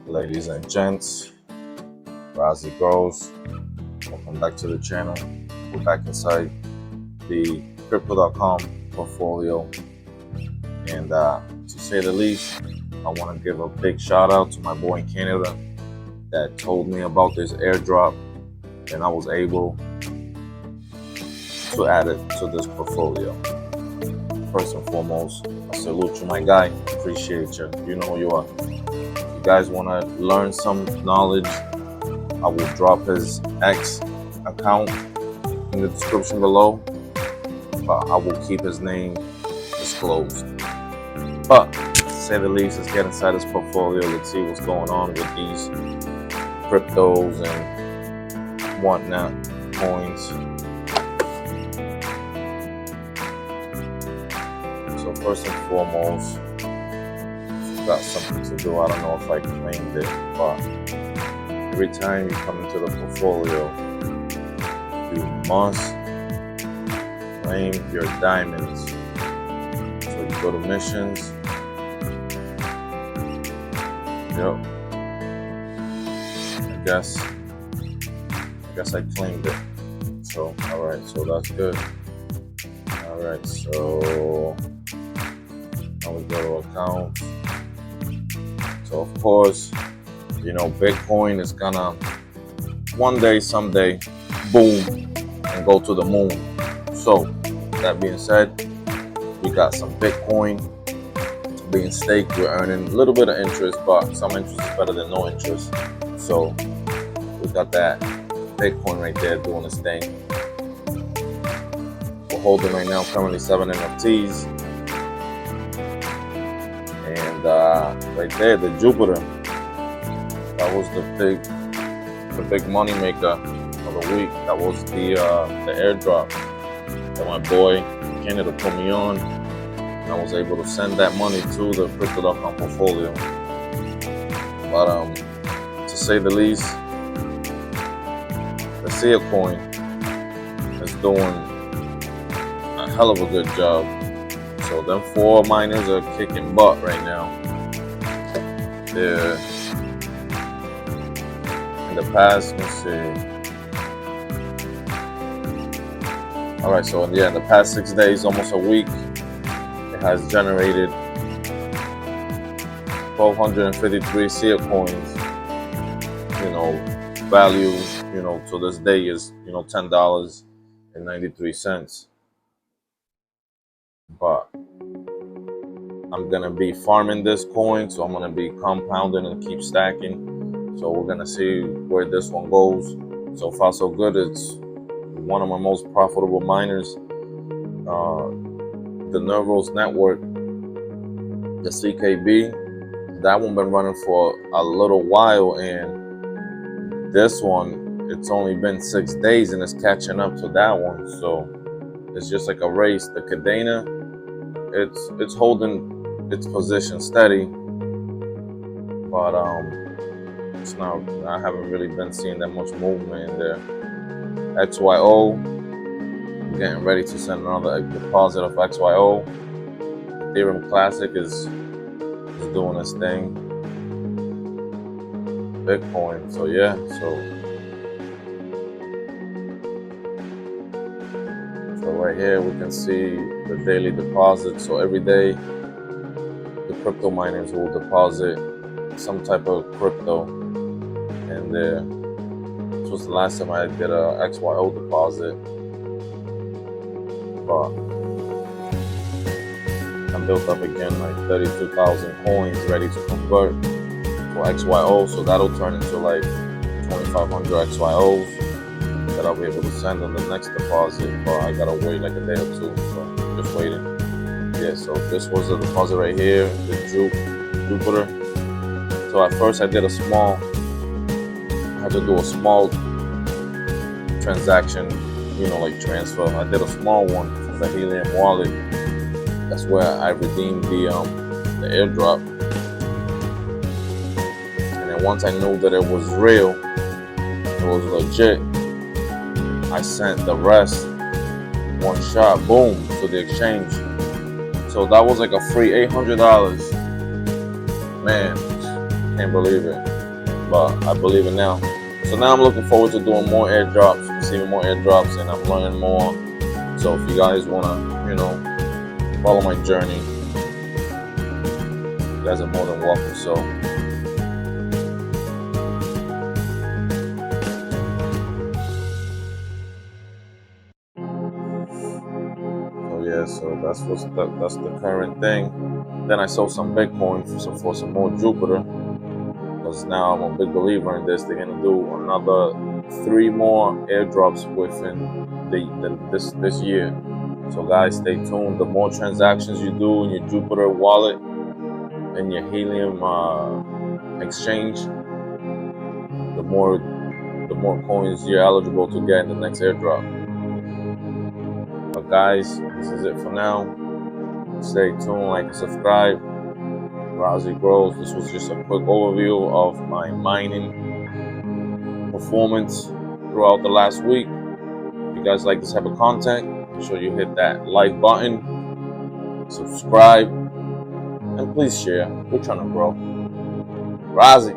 Ladies and gents, Razziigrows, welcome back to the channel. We're back inside the crypto.com portfolio, and to say the least, I want to give a big shout out to my boy in Canada that told me about this airdrop, and I was able to add it to this portfolio. First and foremost, I salute you, my guy. Appreciate you. You know who you are. If you guys want to learn some knowledge, I will drop his X account in the description below, but I will keep his name disclosed. But to say the least, let's get inside this portfolio. Let's see what's going on with these cryptos and whatnot, coins. So first and foremost, got something to do. I don't know if I claimed it, but every time you come into the portfolio, you must claim your diamonds. So you go to missions. Yep. I guess I claimed it. So alright, so that's good. Alright, so now we go to accounts. So of course, you know, Bitcoin is gonna one day, someday, boom, and go to the moon. So that being said, we got some Bitcoin being staked. We're earning a little bit of interest, but some interest is better than no interest. So we got that Bitcoin right there doing its thing. We're holding right now currently 7 NFTs. And right there, the Jupiter, that was the big money maker of the week. That was the airdrop that my boy in Canada put me on, and I was able to send that money to the crypto.com portfolio. But to say the least, the SEA coin is doing a hell of a good job. So them 4 miners are kicking butt right now. They're in the past, let's see. Alright, so yeah, in the past 6 days, almost a week, it has generated 1,253 SEA coins. You know, value, you know, to this day is, you know, $10.93. But I'm gonna be farming this coin, so I'm gonna be compounding and keep stacking. So we're gonna see where this one goes. So far so good. It's one of my most profitable miners. The Neuros network, the CKB, that one been running for a little while, and this one, it's only been 6 days and it's catching up to that one. So it's just like a race. The Cadena, it's holding its position steady, but it's not. I haven't really been seeing that much movement in there. XYO, I'm getting ready to send another deposit of XYO. Ethereum Classic is doing its thing. Bitcoin, so yeah, so right here we can see the daily deposit. So every day the crypto miners will deposit some type of crypto in there. This was the last time I did a XYO deposit, but I'm built up again like 32,000 coins ready to convert for XYO. So that'll turn into like 2,500 XYOs that I'll be able to send on the next deposit, but I gotta wait like a day or two, so just waiting. Yeah, so this was the deposit right here, the Jupiter. So at first I had to do a small transaction, you know, like transfer. I did a small one from the Helium wallet. That's where I redeemed the airdrop. And then once I knew that it was real, it was legit, I sent the rest one shot, boom, to the exchange. So that was like a free $800. Man, can't believe it. but I believe it now. So now I'm looking forward to doing more airdrops, receiving more airdrops, and I'm learning more. So if you guys wanna, follow my journey, you guys are more than welcome. So yeah, so that's the current thing. Then I sold some Bitcoin for some more Jupiter, because now I'm a big believer in this. They're gonna do another 3 more airdrops within this year. So guys, stay tuned. The more transactions you do in your Jupiter wallet and your Helium exchange, the more coins you're eligible to get in the next airdrop. But guys, this is it for now. Stay tuned, like and subscribe. Razziigrows. This was just a quick overview of my mining performance throughout the last week. If you guys like this type of content, make sure you hit that like button, subscribe, and please share. We're trying to grow. Razzie.